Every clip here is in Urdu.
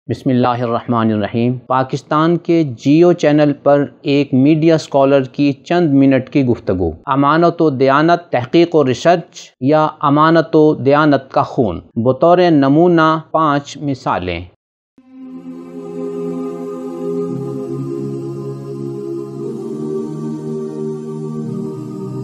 بسم اللہ الرحمن الرحیم۔ پاکستان کے جیو چینل پر ایک میڈیا اسکالر کی چند منٹ کی گفتگو، امانت و دیانت، تحقیق و ریسرچ یا امانت و دیانت کا خون، بطور نمونہ 5 مثالیں۔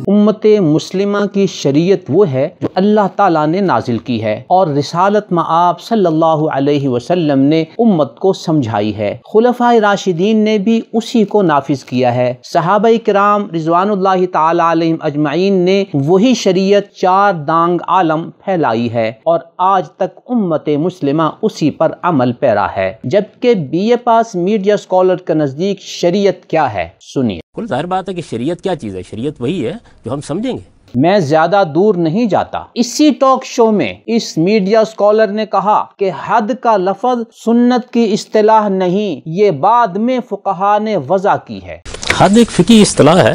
امت مسلمہ کی شریعت وہ ہے جو اللہ تعالیٰ نے نازل کی ہے اور رسالت مآب صلی اللہ علیہ وسلم نے امت کو سمجھائی ہے۔ خلفائے راشدین نے بھی اسی کو نافذ کیا ہے۔ صحابہ کرام رضوان اللہ تعالیٰ علیہم اجمعین نے وہی شریعت 4 دانگ عالم پھیلائی ہے اور آج تک امت مسلمہ اسی پر عمل پیرا ہے۔ جبکہ B A pass media scholar کے نزدیک شریعت کیا ہے، سنیے۔ ظاہر بات ہے کہ شریعت کیا چیز ہے؟ شریعت وہی ہے جو ہم سمجھیں گے۔ میں زیادہ دور نہیں جاتا۔ اسی ٹاک شو میں اس میڈیا اسکالر نے کہا کہ حد کا لفظ سنت کی اصطلاح نہیں، یہ بعد میں فقہا نے وضع کی ہے۔ حد ایک فقہی اصطلاح ہے،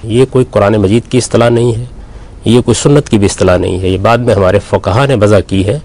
یہ کوئی قرآن مجید کی اصطلاح نہیں ہے، یہ کوئی سنت کی بھی اصطلاح نہیں ہے، یہ بعد میں ہمارے فقہا نے وضع کی ہے۔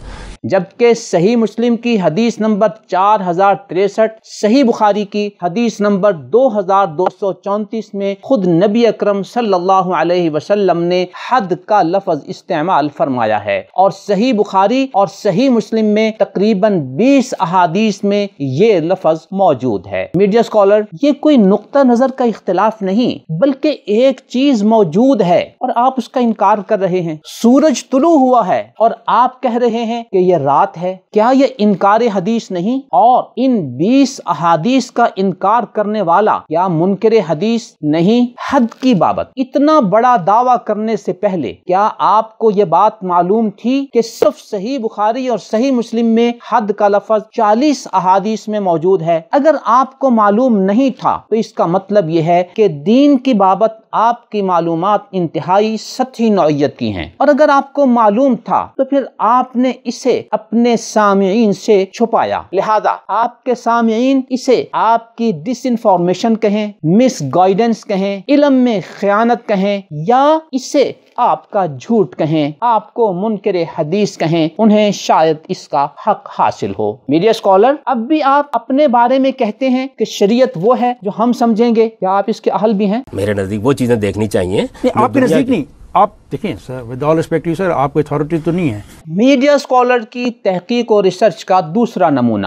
جبکہ صحیح مسلم کی حدیث نمبر 4063، صحیح بخاری کی حدیث نمبر 2234 میں خود نبی اکرم صلی اللہ علیہ وسلم نے حد کا لفظ استعمال فرمایا ہے، اور صحیح بخاری اور صحیح مسلم میں تقریباً 20 احادیث میں یہ لفظ موجود ہے۔ میڈیا اسکالر، یہ کوئی نقطہ نظر کا اختلاف نہیں بلکہ ایک چیز موجود ہے اور آپ اس کا انکار کر رہے ہیں۔ سورج طلوع ہوا ہے اور آپ کہہ رہے ہیں کہ یہ رات ہے، کیا یہ انکار حدیث نہیں؟ اور ان 20 احادیث کا انکار کرنے والا کیا منکر حدیث نہیں؟ حد کی بابت اتنا بڑا دعویٰ کرنے سے پہلے کیا آپ کو یہ بات معلوم تھی کہ صرف صحیح بخاری اور صحیح مسلم میں حد کا لفظ 40 احادیث میں موجود ہے؟ اگر آپ کو معلوم نہیں تھا تو اس کا مطلب یہ ہے کہ دین کی بابت آپ کی معلومات انتہائی سطحی نوعیت کی ہیں، اور اگر آپ کو معلوم تھا تو پھر آپ نے اسے اپنے سامعین سے چھپایا، لہذا آپ کے سامعین اسے آپ کی ڈس انفارمیشن کہیں، مس گائیڈنس کہیں، علم میں خیانت کہیں، یا اسے آپ کا جھوٹ کہیں، آپ کو منکر حدیث کہیں، انہیں شاید اس کا حق حاصل ہو۔ میڈیا اسکالر، اب بھی آپ اپنے بارے میں کہتے ہیں کہ شریعت وہ ہے جو ہم سمجھیں گے، کیا آپ اس کے اہل بھی ہیں؟ میرے نزدیک وہ چیزیں دیکھنی چاہیے۔ آپ کے نزدیک نہیں، آپ دیکھیں سر، ود آل ریسپیکٹ سر، آپ کو اتھارٹی تو نہیں ہے۔ میڈیا اسکالر کی تحقیق اور ریسرچ کا دوسرا نمونہ،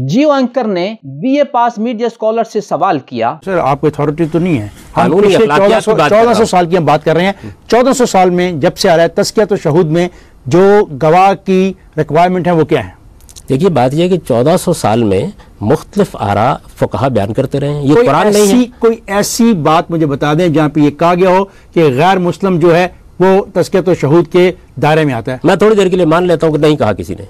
جیو اینکر نے B A pass media scholar سے سوال کیا۔ سر، آپ کو اتھارٹی تو نہیں ہے۔ ہم قانونی پچھلے اخلاقیات کی بات 1400 سال کی ہم بات کر رہے ہیں۔ 1400 سال میں جب سے آ رہا ہے تزکیۃ و شہود میں جو گواہ کی ریکوائرمنٹ ہے وہ کیا ہے؟ دیکھیے، بات یہ ہے کہ 1400 سال میں مختلف آراء فقہا بیان کرتے رہے ہیں، یہ قرآن نہیں ہے۔ کوئی ایسی بات مجھے بتا دیں جہاں پہ یہ کہا گیا ہو کہ غیر مسلم جو ہے وہ تزکیۃ و شہود کے دائرے میں آتا ہے؟ میں تھوڑی دیر کے لیے مان لیتا ہوں کہ نہیں کہا کسی نے۔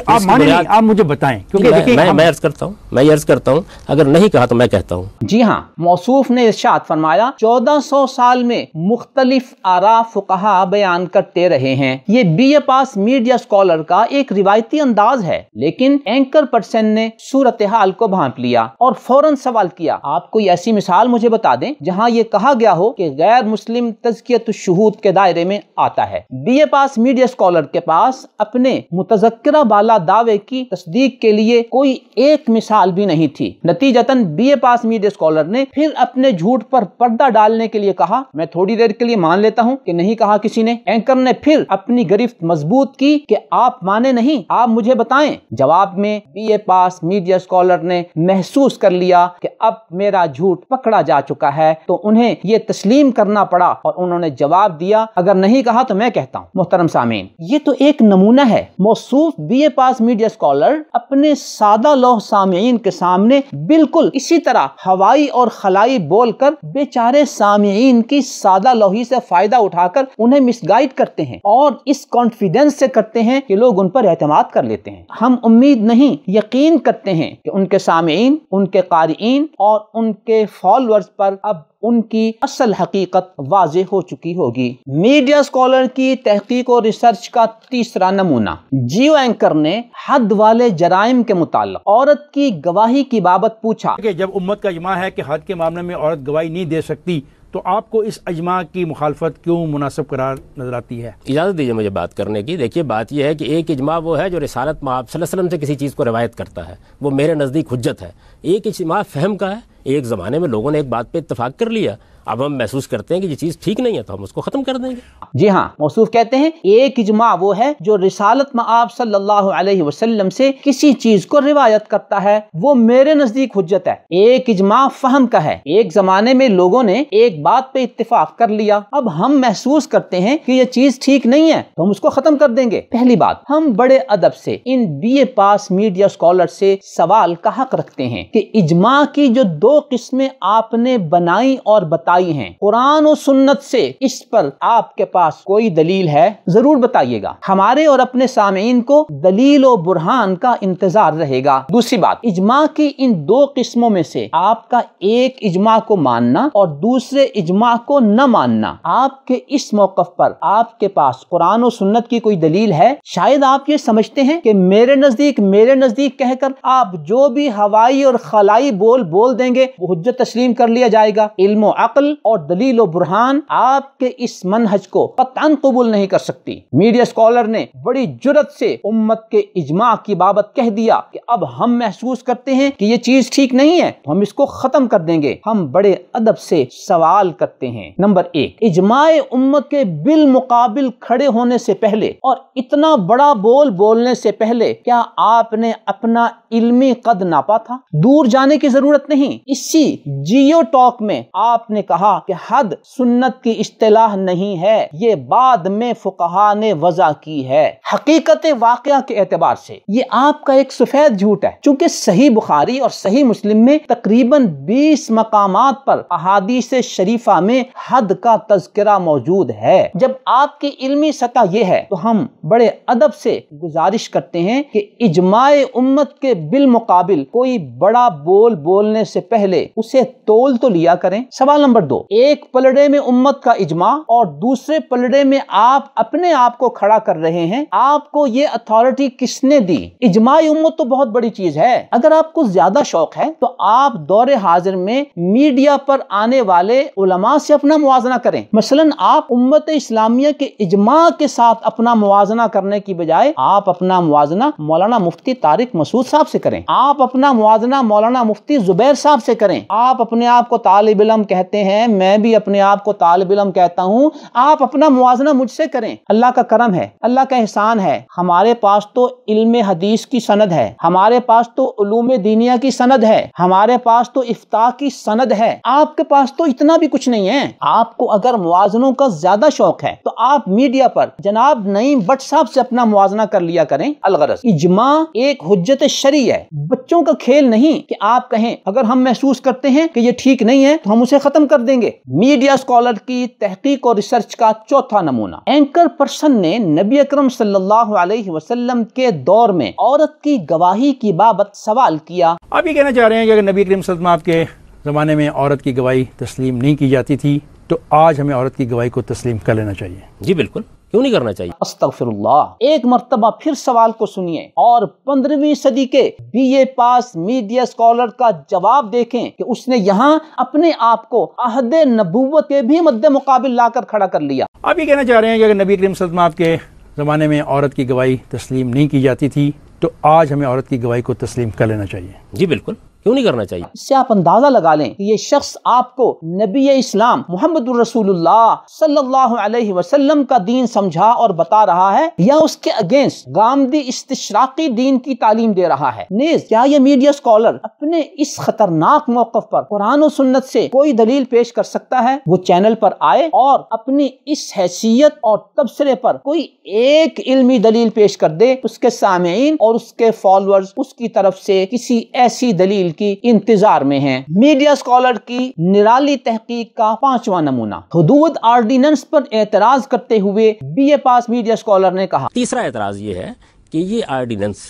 آپ مانیں نہیں، آپ مجھے بتائیں، کیونکہ دیکھیں میں عرض کرتا ہوں اگر نہیں کہا تو میں کہتا ہوں۔ جی ہاں، موصوف نے ارشاد فرمایا 1400 سال میں مختلف آراء فقہا بیان کرتے رہے ہیں۔ یہ B A pass media scholar کا ایک روایتی انداز ہے، لیکن اینکر پرسن نے صورتحال کو بھانپ لیا اور فوراً سوال کیا، آپ کوئی ایسی مثال مجھے بتا دیں جہاں یہ کہا گیا ہو کہ غیر مسلم تزکیۃ الشہود کے دائرے میں آتا ہے۔ B A pass media scholar کے پاس اپنے متذکرہ دعوے کی تصدیق کے لیے کوئی ایک مثال بھی نہیں تھی۔ نتیجتاً B A pass media scholar نے پھر اپنے جھوٹ پر پردہ ڈالنے کے لیے کہا، میں تھوڑی دیر کے لیے مان لیتا ہوں کہ نہیں کہا کسی نے۔ اینکر نے پھر اپنی گرفت مضبوط کی کہ آپ مانے نہیں، آپ مجھے بتائیں۔ جواب میں B A pass media scholar نے محسوس کر لیا کہ اب میرا جھوٹ پکڑا جا چکا ہے، تو انہیں یہ تسلیم کرنا پڑا اور انہوں نے جواب دیا، اگر نہیں کہا تو میں کہتا ہوں۔ محترم سامعین، یہ تو ایک نمونہ ہے۔ موصوف B A pass media scholar اپنے سادہ لوح سامعین کے سامنے بالکل اسی طرح ہوائی اور خلائی بول کر بیچارے سامعین کی سادہ لوحی سے فائدہ اٹھا کر انہیں مس گائیڈ کرتے ہیں، اور اس کانفیڈنس سے کرتے ہیں کہ لوگ ان پر اعتماد کر لیتے ہیں۔ ہم امید نہیں، یقین کرتے ہیں کہ ان کے سامعین، ان کے قارئین اور ان کے فالوورز پر اب ان کی اصل حقیقت واضح ہو چکی ہوگی۔ میڈیا اسکالر کی تحقیق و ریسرچ کا تیسرا نمونہ، جیو اینکر نے حد والے جرائم کے متعلق عورت کی گواہی کی بابت پوچھا۔ کہ جب امت کا اجماع ہے کہ حد کے معاملے میں عورت گواہی نہیں دے سکتی تو آپ کو اس اجماع کی مخالفت کیوں مناسب قرار نظر آتی ہے؟ اجازت دیجیے مجھے بات کرنے کی. دیکھیے بات یہ ہے کہ ایک اجماع وہ ہے جو رسالت مآب صلی اللہ علیہ وسلم سے کسی چیز کو روایت کرتا ہے، وہ میرے نزدیک حجت ہے. ایک اجماع فہم کا ہے، ایک زمانے میں لوگوں نے ایک بات پہ اتفاق کر لیا، اب ہم محسوس کرتے ہیں کہ یہ چیز ٹھیک نہیں ہے تو ہم اس کو ختم کر دیں گے. جی ہاں، موصوف کہتے ہیں ایک اجماع وہ ہے جو رسالت مآب صلی اللہ علیہ وسلم سے کسی چیز کو روایت کرتا ہے، وہ میرے نزدیک حجت ہے. ایک اجماع فہم کا ہے، ایک زمانے میں لوگوں نے ایک بات پہ اتفاق کر لیا، اب ہم محسوس کرتے ہیں کہ یہ چیز ٹھیک نہیں ہے تو ہم اس کو ختم کر دیں گے. پہلی بات، ہم بڑے ادب سے ان BA پاس میڈیا اسکالر سے سوال کا حق رکھتے ہیں کہ اجماع کی جو دو قسمیں آپ نے بنائی اور بتائی ہیں، قرآن و سنت سے اس پر آپ کے پاس کوئی دلیل ہے؟ ضرور بتائیے گا. ہمارے اور اپنے سامعین کو دلیل و برہان کا انتظار رہے گا. دوسری بات، اجماع کی ان دو قسموں میں سے آپ کا ایک اجماع کو ماننا اور دوسرے اجماع کو نہ ماننا، آپ کے اس موقف پر آپ کے پاس قرآن و سنت کی کوئی دلیل ہے؟ شاید آپ یہ سمجھتے ہیں کہ میرے نزدیک کہہ کر آپ جو بھی ہوائی اور خلائی بول دیں گے وہ حجت تسلیم کر لیا جائے گا. علم و عقل اور دلیل و برہان آپ کے اس منہج کو قطعاً قبول نہیں کر سکتی. میڈیا اسکالر نے بڑی جرت سے امت کے اجماع کی بابت کہہ دیا کہ اب ہم محسوس کرتے ہیں کہ یہ چیز ٹھیک نہیں ہے تو ہم اس کو ختم کر دیں گے. ہم بڑے ادب سے سوال کرتے ہیں. نمبر 1، اجماع امت کے بالمقابل کھڑے ہونے سے پہلے اور اتنا بڑا بولنے سے پہلے کیا آپ نے اپنا علمی قد ناپا تھا؟ دور جانے کی ضرورت نہیں. اسی جیو ٹاک میں آپ نے کہا کہ حد سنت کی اصطلاح نہیں ہے، یہ بعد میں فقہا نے وضع کی ہے. حقیقت واقعہ کے اعتبار سے یہ آپ کا ایک سفید جھوٹ ہے، چونکہ صحیح بخاری اور صحیح مسلم میں تقریباً 20 مقامات پر احادیث شریفہ میں حد کا تذکرہ موجود ہے. جب آپ کی علمی سطح یہ ہے تو ہم بڑے ادب سے گزارش کرتے ہیں کہ اجماع امت کے بالمقابل کوئی بڑا بولنے سے پہلے اسے تول تو لیا کریں. سوال نمبر 2، ایک پلڑے میں امت کا اجماع اور دوسرے پلڑے میں آپ اپنے آپ کو کھڑا کر رہے ہیں، آپ کو یہ اتھارٹی کس نے دی؟ اجماع امت تو بہت بڑی چیز ہے. اگر آپ کو زیادہ شوق ہے تو آپ دور حاضر میں میڈیا پر آنے والے علماء سے اپنا موازنہ کریں. مثلا آپ امت اسلامیہ کے اجماع کے ساتھ اپنا موازنہ کرنے کی بجائے آپ اپنا موازنہ مولانا مفتی طارق مسعود صاحب سے کریں، آپ اپنا موازنہ مولانا مفتی زبیر صاحب سے کریں. آپ اپنے آپ کو طالب علم کہتے ہیں، میں بھی اپنے آپ کو طالب علم کہتا ہوں، آپ اپنا موازنہ مجھ سے کریں. اللہ کا کرم ہے، اللہ کا احسان ہے، ہمارے پاس تو علم حدیث کی سند ہے، ہمارے پاس تو علوم دینیہ کی سند ہے، ہمارے پاس تو افتاء کی سند ہے. آپ کے پاس تو اتنا بھی کچھ نہیں ہے. آپ کو اگر موازنوں کا زیادہ شوق ہے تو آپ میڈیا پر جناب نعیم بٹ صاحب سے اپنا موازنہ کر لیا کریں. الغرض اجماع ایک حجت شرعی ہے، بچوں کا کھیل نہیں کہ آپ کہیں اگر ہم محسوس کرتے ہیں کہ یہ ٹھیک نہیں ہے تو ہم اسے ختم کر دیں گے. میڈیا اسکالر کی تحقیق اور ریسرچ کا چوتھا نمونہ، اینکر پرسن نے نبی اکرم صلی اللہ علیہ وسلم کے دور میں عورت کی گواہی کی بابت سوال کیا. آپ یہ کہنا چاہ رہے ہیں کہ اگر نبی کریم صلی اللہ علیہ وسلم کے زمانے میں عورت کی گواہی تسلیم نہیں کی جاتی تھی تو آج ہمیں عورت کی گواہی کو تسلیم کر لینا چاہیے؟ جی بالکل، کیوں نہیں کرنا چاہیے؟ استغفر اللہ. ایک مرتبہ پھر سوال کو سنیے اور 15ویں صدی کے BA پاس میڈیا اسکالر کا جواب دیکھیں کہ اس نے یہاں اپنے آپ کو عہد نبوت کے بھی مد مقابل لا کر کھڑا کر لیا. آپ یہ کہنا چاہ رہے ہیں کہ اگر نبی کریم صلی اللہ علیہ وسلم کے زمانے میں عورت کی گواہی تسلیم نہیں کی جاتی تھی تو آج ہمیں عورت کی گواہی کو تسلیم کر لینا چاہیے؟ جی بالکل، کیوں نہیں کرنا چاہیے؟ اس سے آپ اندازہ لگا لیں کہ یہ شخص آپ کو نبی اسلام محمد الرسول اللہ صلی اللہ علیہ وسلم کا دین سمجھا اور بتا رہا ہے یا اس کے اگینسٹ غامدی استشراقی دین کی تعلیم دے رہا ہے. نیز کیا یہ میڈیا اسکالر اپنے اس خطرناک موقف پر قرآن و سنت سے کوئی دلیل پیش کر سکتا ہے؟ وہ چینل پر آئے اور اپنی اس حیثیت اور تبصرے پر کوئی ایک علمی دلیل پیش کر دے. اس کے سامعین اور اس کے فالوورز اس کی طرف سے کسی ایسی دلیل کی انتظار میں ہیں. میڈیا اسکالر کی نرالی تحقیق کا 5واں نمونہ، حدود آرڈیننس پر اعتراض کرتے ہوئے BA پاس میڈیا اسکالر نے کہا. تیسرا اعتراض یہ ہے کہ یہ آرڈیننس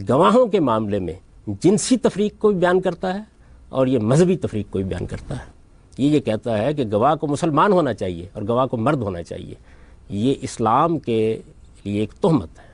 گواہوں کے معاملے میں جنسی تفریق کو بھی بیان کرتا ہے اور یہ مذہبی تفریق کو بھی بیان کرتا ہے. یہ کہتا ہے کہ گواہ کو مسلمان ہونا چاہیے اور گواہ کو مرد ہونا چاہیے. یہ اسلام کے لیے ایک تہمت ہے.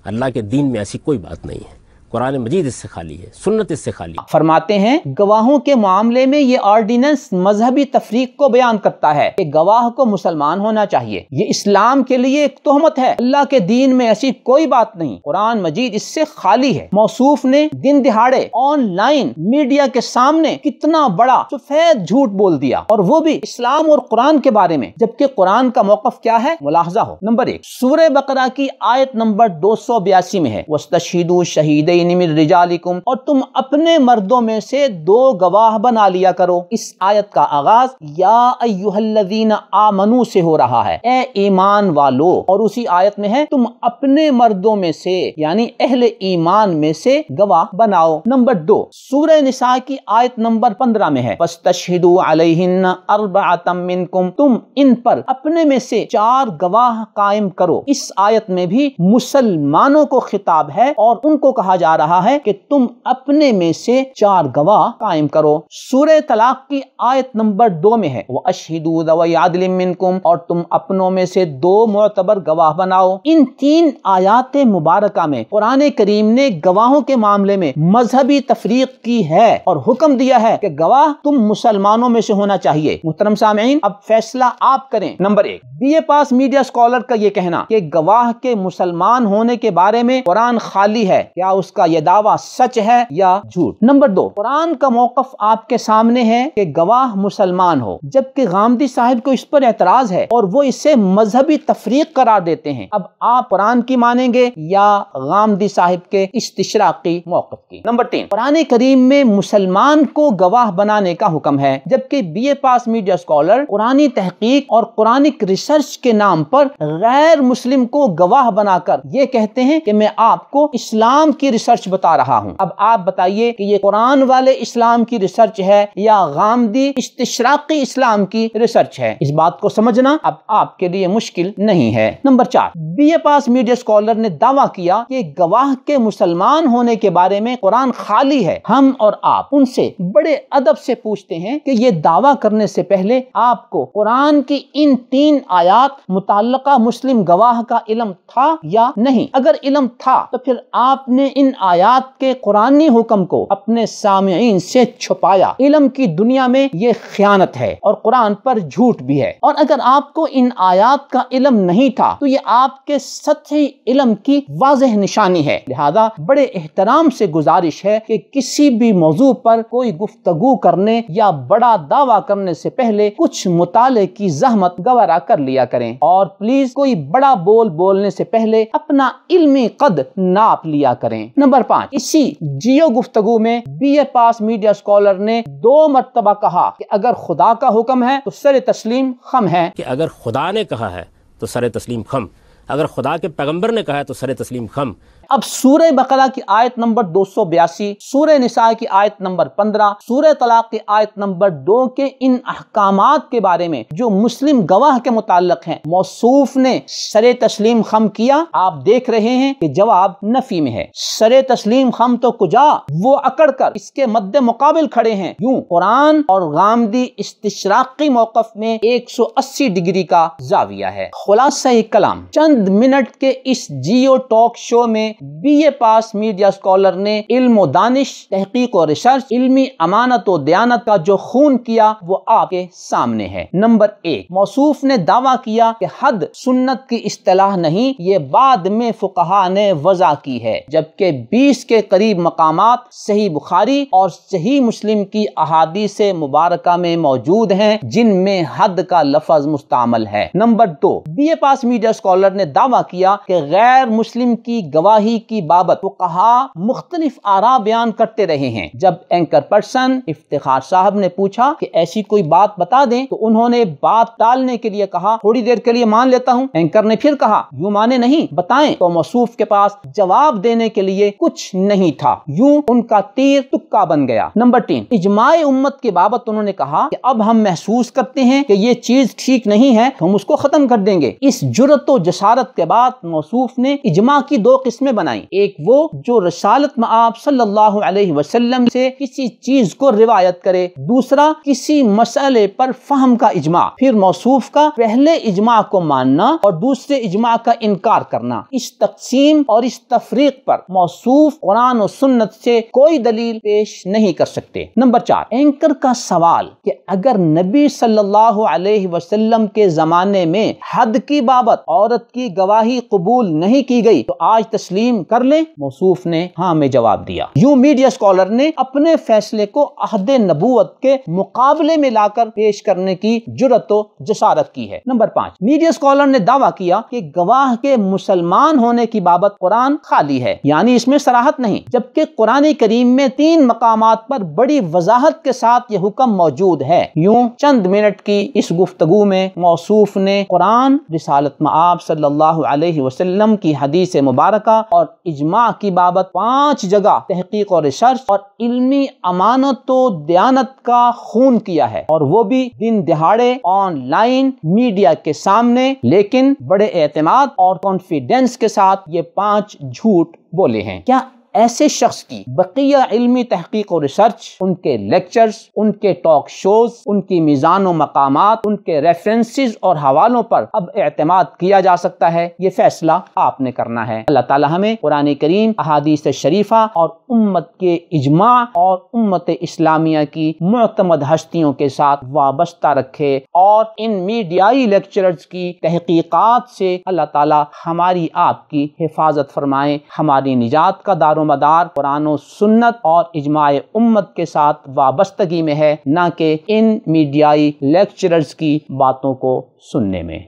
اللہ کے دین میں ایسی کوئی بات نہیں ہے. قرآن مجید اس سے خالی ہے، سنت اس سے خالی ہے۔ فرماتے ہیں گواہوں کے معاملے میں یہ آرڈیننس مذہبی تفریق کو بیان کرتا ہے کہ گواہ کو مسلمان ہونا چاہیے۔ یہ اسلام کے لیے ایک تہمت ہے، اللہ کے دین میں ایسی کوئی بات نہیں، قرآن مجید اس سے خالی ہے۔ موصوف نے دن دہاڑے آن لائن میڈیا کے سامنے کتنا بڑا سفید جھوٹ بول دیا، اور وہ بھی اسلام اور قرآن کے بارے میں، جبکہ قرآن کا موقف کیا ہے؟ ملاحظہ ہو۔ نمبر 1 سورہ بقرہ کی آیت نمبر 282 میں ہے وَاسْتَشْهِدُوا شَهِيدَيْنِ مِن رِجَالِكُمْ، اور تم اپنے مردوں میں سے 2 گواہ بنا لیا کرو۔ اس آیت کا آغاز یا ایھا الذین آمنوا سے ہو رہا ہے، اے ایمان والو، اور اسی آیت میں ہے تم اپنے مردوں میں سے یعنی اہل ایمان میں سے گواہ بناؤ۔ نمبر 2 سورہ نساء کی آیت نمبر 15 میں ہے فَاسْتَشْهِدُوا عَلَيْهِنَّ أَرْبَعَةً مِنْكُمْ، تم ان پر اپنے میں سے 4 گواہ قائم کرو۔ اس آیت میں بھی مسلمانوں کو خطاب ہے اور ان کو کہا جا رہا ہے کہ تم اپنے میں سے 4 گواہ قائم کرو۔ سورہ طلاق کی آیت نمبر 2 میں ہے وَأَشْهِدُوا ذَوَيْ عَدْلٍ مِنْكُمْ، اور تم اپنوں میں سے 2 معتبر گواہ بناؤ۔ ان 3 آیات مبارکہ میں قرآن کریم نے گواہوں کے معاملے میں مذہبی تفریق کی ہے اور حکم دیا ہے کہ گواہ تم مسلمانوں میں سے ہونا چاہیے۔ محترم سامعین، اب فیصلہ آپ کریں۔ Number 1 B A pass media scholar کا یہ کہنا کہ گواہ کے مسلمان ہونے کے بارے میں قرآن خالی ہے، کیا اس کا یہ دعویٰ سچ ہے یا جھوٹ؟ نمبر 2 قرآن کا موقف آپ کے سامنے ہے کہ گواہ مسلمان ہو، جبکہ غامدی صاحب کو اس پر اعتراض ہے اور وہ اسے مذہبی تفریق قرار دیتے ہیں۔ اب آپ قرآن کی مانیں گے یا غامدی صاحب کے استشراقی موقف کی؟ نمبر 3 قرآن کریم میں مسلمان کو گواہ بنانے کا حکم ہے، جبکہ B A pass media scholar قرآنی تحقیق اور قرآنک ریسرچ کے نام پر غیر مسلم کو گواہ بنا کر یہ کہتے ہیں کہ میں آپ کو اسلام کی ریسرچ بتا رہا ہوں۔ اب آپ بتائیے کہ یہ قرآن والے اسلام کی ریسرچ ہے یا غامدی استشراقی اسلام کی ریسرچ ہے؟ اس بات کو سمجھنا اب آپ کے لیے مشکل نہیں ہے۔ Number 4 B A pass media scholar نے دعویٰ کیا کہ گواہ کے مسلمان ہونے کے بارے میں قرآن خالی ہے۔ ہم اور آپ ان سے بڑے ادب سے پوچھتے ہیں کہ یہ دعویٰ کرنے سے پہلے آپ کو قرآن کی ان 3 آیات متعلقہ مسلم گواہ کا علم تھا یا نہیں؟ اگر علم تھا تو پھر آپ نے ان آیات کے قرآنی حکم کو اپنے سامعین سے چھپایا۔ علم کی دنیا میں یہ خیانت ہے اور قرآن پر جھوٹ بھی ہے۔ اور اگر آپ کو ان آیات کا علم نہیں تھا تو یہ آپ کے سطحی علم کی واضح نشانی ہے۔ لہذا بڑے احترام سے گزارش ہے کہ کسی بھی موضوع پر کوئی گفتگو کرنے یا بڑا دعویٰ کرنے سے پہلے کچھ مطالعے کی زحمت گوارا کر لیا کریں، اور پلیز کوئی بڑا بولنے سے پہلے اپنا علمی قد ناپ لیا کریں۔ نمبر 5 اسی جیو گفتگو میں B A pass media scholar نے 2 مرتبہ کہا کہ اگر خدا کا حکم ہے تو سر تسلیم خم ہے۔ کہ اگر خدا نے کہا ہے تو سر تسلیم خم، اگر خدا کے پیغمبر نے کہا ہے تو سر تسلیم خم۔ اب سورہ بقرہ کی آیت نمبر 282، سورہ نساء کی آیت نمبر 15، سورہ طلاق کی آیت نمبر 2 کے ان احکامات کے بارے میں جو مسلم گواہ کے متعلق ہیں موصوف نے سر تسلیم خم کیا۔ آپ دیکھ رہے ہیں کہ جواب نفی میں ہے۔ سر تسلیم خم تو کجا، وہ اکڑ کر اس کے مد مقابل کھڑے ہیں۔ یوں قرآن اور غامدی استشراقی موقف میں 180 ڈگری کا زاویہ ہے۔ خلاصہ کلام، چند منٹ کے اس جیو ٹاک شو میں B A pass media scholar نے علم و دانش، تحقیق و ریسرچ، علمی امانت و دیانت کا جو خون کیا وہ آپ کے سامنے ہے۔ نمبر 1 موصوف نے دعویٰ کیا کہ حد سنت کی اصطلاح نہیں، یہ بعد میں فقہا نے وضع کی ہے، جبکہ 20 کے قریب مقامات صحیح بخاری اور صحیح مسلم کی احادیث مبارکہ میں موجود ہیں جن میں حد کا لفظ مستعمل ہے۔ Number 2 B A pass media scholar نے دعویٰ کیا کہ غیر مسلم کی گواہی کی بابت فقہا مختلف آراء بیان کرتے رہے ہیں۔ جب اینکر پرسن افتخار صاحب نے پوچھا کہ ایسی کوئی بات بتا دیں تو انہوں نے بات ٹالنے کے لیے کہا تھوڑی دیر کے لیے مان لیتا ہوں۔ اینکر نے پھر کہا یوں مانے نہیں، بتائیں، تو موصوف کے پاس جواب دینے کے لیے کچھ نہیں تھا، یوں ان کا تیر تکا بن گیا۔ نمبر 3 اجماع امت کی بابت انہوں نے کہا کہ اب ہم محسوس کرتے ہیں کہ یہ چیز ٹھیک نہیں ہے، ہم اس کو ختم کر دیں گے۔ اس جرأت و جسارت کے بعد موصوف نے اجماع کی 2 قسمیں قسمیں بنائیں، ایک وہ جو رسالت مآب صلی اللہ علیہ وسلم سے کسی چیز کو روایت کرے، دوسرا کسی مسئلے پر فہم کا اجماع، پھر موصوف کا پہلے اجماع کو ماننا اور دوسرے اجماع کا انکار کرنا۔ اس تقسیم اور اس تفریق پر موصوف قرآن و سنت سے کوئی دلیل پیش نہیں کر سکتے۔ نمبر 4، اینکر کا سوال کہ اگر نبی صلی اللہ علیہ وسلم کے زمانے میں حد کی بابت عورت کی گواہی قبول نہیں کی گئی تو آج تسلیم کر لیں؟ موصوف نے ہاں میں جواب دیا۔ یوں میڈیا اسکالر نے اپنے فیصلے کو عہد نبوت کے مقابلے میں لا کر پیش کرنے کی جرأت و جسارت کی ہے۔ نمبر 5، میڈیا اسکالر نے دعویٰ کیا کہ گواہ کے مسلمان ہونے کی بابت قرآن خالی ہے، یعنی اس میں صراحت نہیں، جبکہ قرآن کریم میں 3 مقامات پر بڑی وضاحت کے ساتھ یہ حکم موجود ہے۔ یوں چند منٹ کی اس گفتگو میں موصوف نے قرآن، رسالت مآب صلی اللہ علیہ وسلم کی حدیث مبارکہ اور اجماع کی بابت 5 جگہ تحقیق اور ریسرچ اور علمی امانت و دیانت کا خون کیا ہے، اور وہ بھی دن دہاڑے آن لائن میڈیا کے سامنے، لیکن بڑے اعتماد اور کانفیڈنس کے ساتھ یہ 5 جھوٹ بولے ہیں۔ کیا ایسے شخص کی بقیہ علمی تحقیق و ریسرچ، ان کے لیکچرز، ان کے ٹاک شوز، ان کی میزان و مقامات، ان کے ریفرنسز اور حوالوں پر اب اعتماد کیا جا سکتا ہے؟ یہ فیصلہ آپ نے کرنا ہے۔ اللہ تعالی ہمیں قرآن کریم، احادیث شریفہ اور امت کے اجماع اور امت اسلامیہ کی معتمد ہستیوں کے ساتھ وابستہ رکھے، اور ان میڈیائی لیکچرز کی تحقیقات سے اللہ تعالی ہماری آپ کی حفاظت فرمائے۔ ہماری نجات کا دار و مدار قرآن و سنت اور اجماع امت کے ساتھ وابستگی میں ہے، نہ کہ ان میڈیائی لیکچرز کی باتوں کو سننے میں۔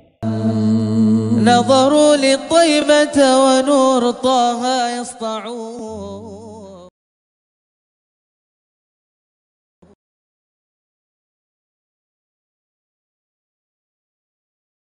نظروا للطيبة ونور طه يسطعون